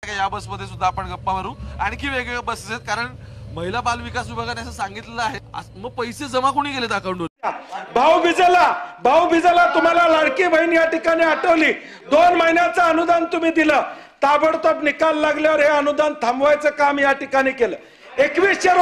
का या बसमध्ये सुद्धा आपण गप्पा मारू। आणखी वेगवेगळ्या बसेस आहेत, कारण महिला बाल विकास विभागाने असं सांगितलेलं आहे। मग पैसे जमा कोणी केलेत अकाउंटवर? भाऊबीजेला तुम्हाला लाडकी बहीण या ठिकाणी आठवली, 2 महिन्याचं अनुदान तुम्ही दिलं, ताबडतोब निकाल लागल्यावर हे अनुदान थांबवायचं काम या ठिकाणी केलं। 2100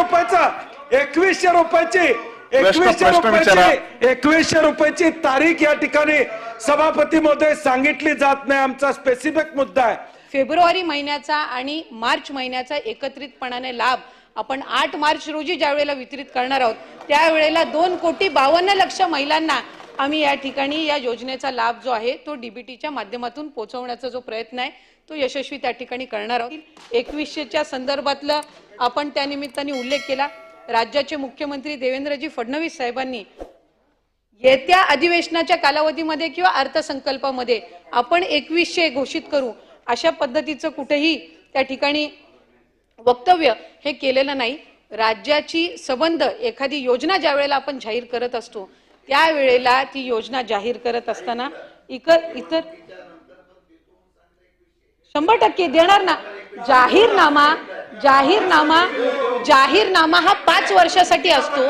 रुपयाची तारीख या ठिकाणी सभापती महोदय सांगितली जात नाही। आमचा स्पेसिफिक मुद्दा आहे फेब्रुवारी महिन्याचा आणि मार्च महिन्याचा एकत्रितपणाने लाभ आपण 8 मार्च रोजी ज्या वेळेला वितरित करणार आहोत, त्यावेळेला 2,52,00,000 महिलांना आम्ही या ठिकाणी या योजनेचा लाभ जो आहे तो डीबीटीच्या माध्यमातून पोहोचवण्याचा जो प्रयत्न आहे तो यशस्वी त्या ठिकाणी करणार आहोत। 2100च्या संदर्भातला आपण त्या निमित्ताने उल्लेख केला। राज्याचे मुख्यमंत्री देवेंद्रजी फडणवीस साहेबांनी येत्या अधिवेशनाच्या कालावधीमध्ये किंवा अर्थसंकल्पामध्ये आपण 2100 घोषित करू अशा पद्धतीचं कुठेही त्या ठिकाणी वक्तव्य हे केलेलं नाही। राज्याची संबंध एखादी योजना ज्या वेळेला आपण जाहीर करत असतो त्यावेळेला ती योजना जाहीर करत असताना इतर 100% देणार ना। जाहीरनामा हा 5 वर्षासाठी असतो।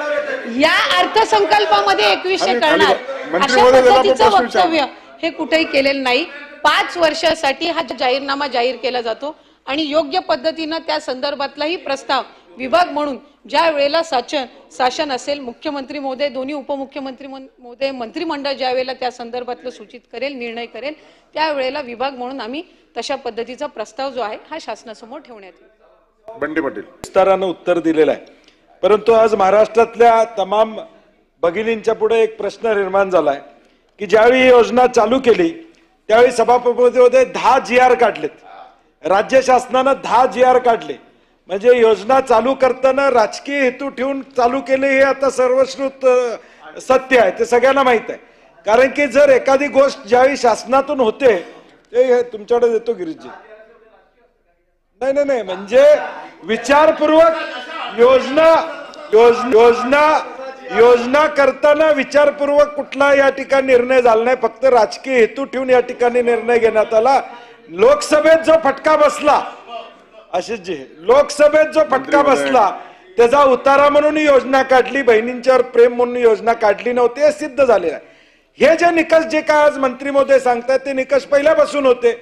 या अर्थसंकल्पामध्ये 2100 करणार अशा पद्धतीचं वक्तव्य हे कुठेही केलेलं नाही। 5 वर्षासाठी हा जाहीरनामा जाहीर केला जातो आणि योग्य पद्धतीने त्या संदर्भातलाही प्रस्ताव विभाग म्हणून ज्या वेळेला शासन असेल, मुख्यमंत्री महोदय, दोन्ही उपमुख्यमंत्री महोदय, मंत्रिमंडळ ज्या वेळेला त्या संदर्भातलं सूचित करेल, निर्णय करेल, त्यावेळेला विभाग म्हणून आम्ही तशा पद्धतीचा प्रस्ताव जो आहे हा शासनासमोर ठेवण्यात येईल। बंडी पाटील विस्ताराने उत्तर दिलेलं आहे, परंतु आज महाराष्ट्रातल्या तमाम भगिनींच्या पुढे एक प्रश्न निर्माण झालाय की ज्यावेळी ही योजना चालू केली त्यावेळी सभापतीमध्ये 10 GR काढलेत, राज्य शासनाने 10 GR काढले, म्हणजे योजना चालू करताना राजकीय हेतू ठेवून चालू केले हे आता सर्वश्रुत सत्य आहे, ते सगळ्यांना माहित आहे। कारण की जर एखादी गोष्ट ज्यावेळी शासनातून होते ते तुमच्याकडे देतो गिरीजी, नाही म्हणजे विचारपूर्वक योजना करताना विचारपूर्वक कुठला या ठिकाणी निर्णय झाला नाही, फक्त राजकीय हेतू ठेवून या ठिकाणी निर्णय घेण्यात आला। लोकसभेत जो फटका बसला, आशिषजी, लोकसभेत जो फटका बसला त्याचा उतारा म्हणून योजना काढली, बहिणींच्यावर प्रेम म्हणून योजना काढली नव्हती, हे सिद्ध झालेलं आहे। हे जे निकष जे काय आज मंत्री महोदय सांगतात ते निकष पहिल्यापासून होते,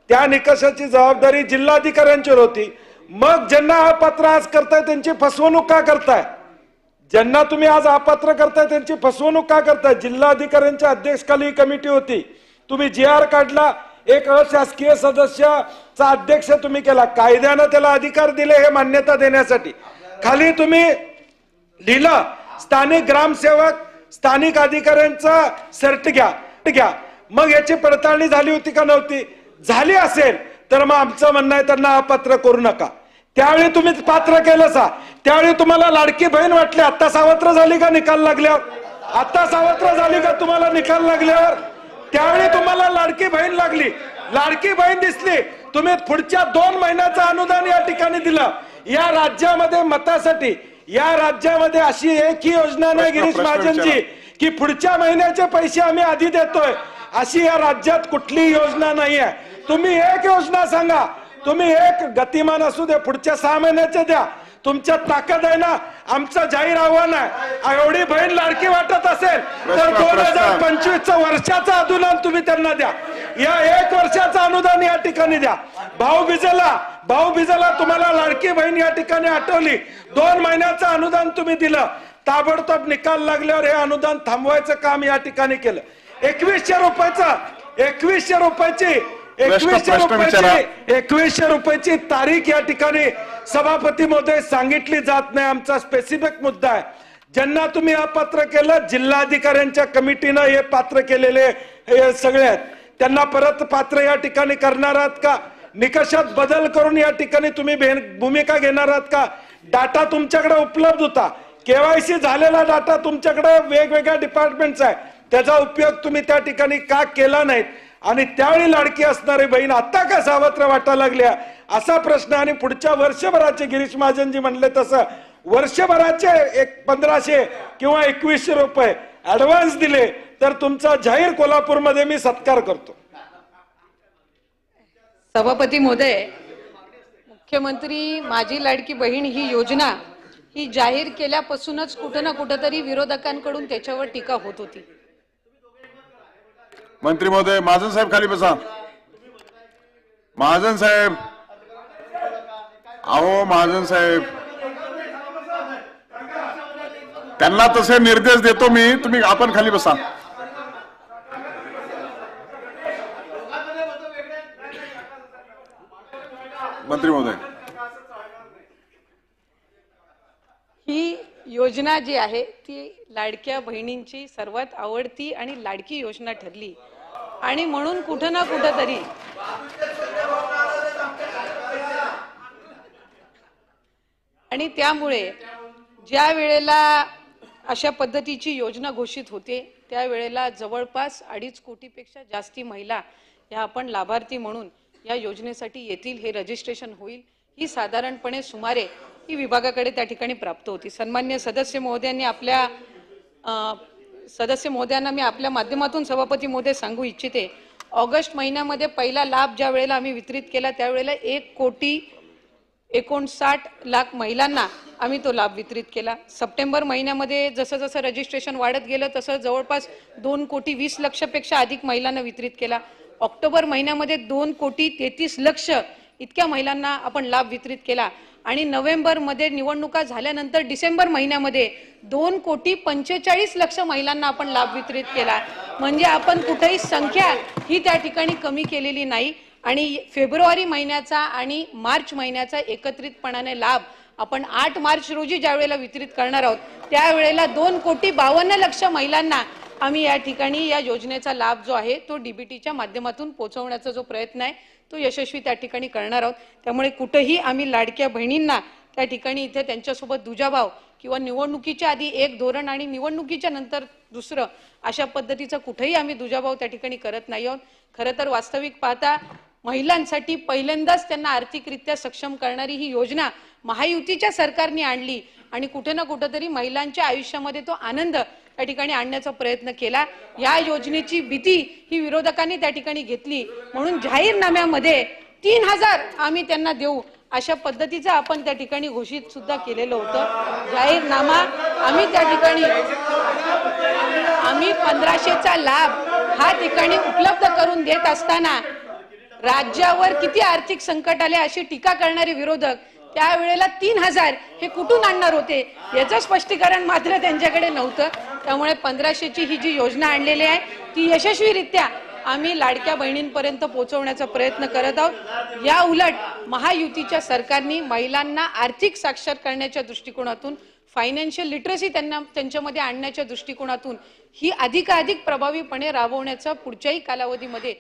त्या निकषाची जबाबदारी जिल्हाधिकाऱ्यांच्यावर होती। मग ज्यांना अपात्र आज करताय त्यांची फसवणूक का करताय? ज्यांना तुम्ही आज अपात्र करताय त्यांची फसवणूक का करताय? जिल्हाधिकाऱ्यांच्या अध्यक्षखाली कमिटी होती, तुम्ही GR काढला, एक अशासकीय सदस्याचा अध्यक्ष तुम्ही केला, कायद्याने त्याला अधिकार दिले हे मान्यता देण्यासाठी। खाली तुम्ही लिहिलं स्थानिक ग्रामसेवक, स्थानिक अधिकाऱ्यांचा सर्ट घ्या। मग याची पडताळणी झाली होती का नव्हती? झाली असेल तर मग आमचं म्हणणं आहे त्यांना अपात्र करू नका। त्यावेळी तुम्ही पात्र केलं सा, त्यावेळी तुम्हाला लाडकी बहीण वाटली, आता सावत्र झाली का निकाल लागल्यावर? आता सावत्र झाली का तुम्हाला निकाल लागल्यावर? त्यावेळी तुम्हाला लाडकी बहीण लागली, लाडकी बहीण दिसली, तुम्ही पुढच्या 2 महिन्याचं अनुदान या ठिकाणी दिलं। या राज्यामध्ये मतासाठी, या राज्यामध्ये अशी एकही योजना नाही गिरीश महाजनजी की पुढच्या महिन्याचे पैसे आम्ही आधी देतोय, अशी या राज्यात कुठली योजना नाही आहे। तुम्ही एक योजना सांगा, तुम्ही एक गतिमान असू दे, पुढच्या 6 महिन्याचे द्या, तुमच्या ताकद आहे ना। आमचं जाहीर आव्हान आहे, एवढी बहीण लाडकी वाटत असेल तर 2025चं वर्षाचं अनुदान तुम्ही त्यांना द्या, या 1 वर्षाचं अनुदान या ठिकाणी द्या। भाऊबीजेला तुम्हाला लाडकी बहीण या ठिकाणी आठवली, 2 महिन्याचं अनुदान तुम्ही दिलं, ताबडतोब निकाल लागल्यावर हे अनुदान थांबवायचं काम या ठिकाणी केलं। 2100 रुपयाची तारीख या ठिकाणी सभापती महोदय सांगितली जात नाही। आमचा स्पेसिफिक मुद्दा आहे, ज्यांना तुम्ही अपात्र केलं, जिल्हाधिकाऱ्यांच्या कमिटीनं हे पात्र केलेले हे सगळे आहेत, त्यांना परत पात्र या ठिकाणी करणार आहात का? निकषात बदल करून या ठिकाणी तुम्ही भूमिका घेणार आहात का? डाटा तुमच्याकडे उपलब्ध होता, KYC झालेला डाटा तुमच्याकडे वेगवेगळ्या डिपार्टमेंटचा आहे, त्याचा उपयोग तुम्ही त्या ठिकाणी का केला नाहीत? आणि त्यावेळी लाडकी असणारी बहीण आता का सावत्र वाटायला लागल्या असा प्रश्न। आणि पुढच्या वर्षभराचे गिरीश महाजनजी म्हणले तसं वर्षभराचे 1500 किंवा 2100 रुपये ऍडव्हान्स दिले तर तुमचा जाहीर कोल्हापूरमध्ये मी सत्कार करतो। सभापती महोदय, मुख्यमंत्री माझी लाडकी बहीण ही योजना ही जाहीर केल्यापासूनच कुठं ना कुठंतरी विरोधकांकडून त्याच्यावर टीका होत होती। मंत्री महोदय, महाजन साहेब खाली बसा। महाजन साहेब, अहो महाजन साहेब, त्यांना तसे निर्देश देतो मी, तुम्ही आपण खाली बसा। मंत्री महोदय, ही योजना जी आहे ती लाडक्या बहिणींची सर्वात आवडती आणि लाडकी योजना ठरली आणि म्हणून कुठं ना कुठंतरी आणि त्यामुळे ज्या वेळेला अशा पद्धतीची योजना घोषित होते त्यावेळेला जवळपास 2.5 कोटीपेक्षा जास्ती महिला या आपण लाभार्थी म्हणून या योजनेसाठी येतील, हे रजिस्ट्रेशन होईल, ही साधारणपणे सुमारे ही विभागाकडे त्या ठिकाणी प्राप्त होती। सन्मान्य सदस्य महोदयांना मी आपल्या माध्यमातून सभापती महोदय सांगू इच्छिते, ऑगस्ट महिन्यामध्ये पहिला लाभ ज्या वेळेला आम्ही वितरित केला त्यावेळेला 1,59,00,000 महिलांना आम्ही तो लाभ वितरित केला। सप्टेंबर महिन्यामध्ये जसं जसं रजिस्ट्रेशन वाढत गेलं तसं जवळपास 2,20,00,000 पेक्षा अधिक महिलांना वितरित केला। ऑक्टोबर महिन्यामध्ये 2,33,00,000 इतक्या महिलांना आपण लाभ वितरित केला आणि नोव्हेंबर मध्ये निवडणुका झाल्यानंतर डिसेंबर महिन्यामध्ये 2,45,00,000 महिलांना आपण लाभ वितरित केला। म्हणजे आपण कुठेही संख्या ही त्या ठिकाणी कमी केलेली नाही आणि फेब्रुवारी महिन्याचा आणि मार्च महिन्याचा एकत्रितपणाने लाभ आपण 8 मार्च रोजी ज्या वेळेला वितरित करणार आहोत त्यावेळेला 2,52,00,000 महिलांना आम्ही या ठिकाणी या योजनेचा लाभ जो आहे तो डीबीटीच्या माध्यमातून पोहोचवण्याचा जो प्रयत्न आहे तो यशस्वी त्या ठिकाणी करणार आहोत। त्यामुळे कुठेही आम्ही लाडक्या बहिणींना त्या ठिकाणी इथे त्यांच्यासोबत दुजाभाव किंवा निवडणुकीच्या आधी एक धोरण आणि निवडणुकीच्या नंतर दुसरं अशा पद्धतीचा कुठेही आम्ही दुजाभाव त्या ठिकाणी करत नाही आहोत। खरं तर वास्तविक पाहता महिलांसाठी पहिल्यांदाच त्यांना आर्थिकरित्या सक्षम करणारी ही योजना महायुतीच्या सरकारने आणली आणि कुठे ना कुठेतरी महिलांच्या आयुष्यामध्ये तो आनंद त्या ठिकाणी आणण्याचा प्रयत्न केला। या योजनेची भीती ही विरोधकांनी त्या ठिकाणी घेतली म्हणून जाहीरनाम्यामध्ये 3,000 आम्ही त्यांना देऊ अशा पद्धतीचं आपण त्या ठिकाणी घोषित सुद्धा केलेलं होतं। जाहीरनामा आम्ही त्या ठिकाणी 1500चा लाभ हा ठिकाणी उपलब्ध करून देत असताना राज्यावर किती आर्थिक संकट आले अशी टीका करणारे विरोधक त्यावेळेला 3,000 हे कुठून आणणार होते याचं स्पष्टीकरण मात्र त्यांच्याकडे नव्हतं। त्यामुळे 1500ची ही जी योजना आणलेली आहे ती यशस्वीरित्या आम्ही लाडक्या बहिणींपर्यंत पोहोचवण्याचा प्रयत्न करत आहोत। या उलट महायुतीच्या सरकारने महिलांना आर्थिक साक्षर करण्याच्या दृष्टिकोनातून फायनान्शियल लिटरसी त्यांच्यामध्ये आणण्याच्या दृष्टिकोनातून ही अधिकाधिक प्रभावीपणे राबवण्याचा पुढच्याही कालावधीमध्ये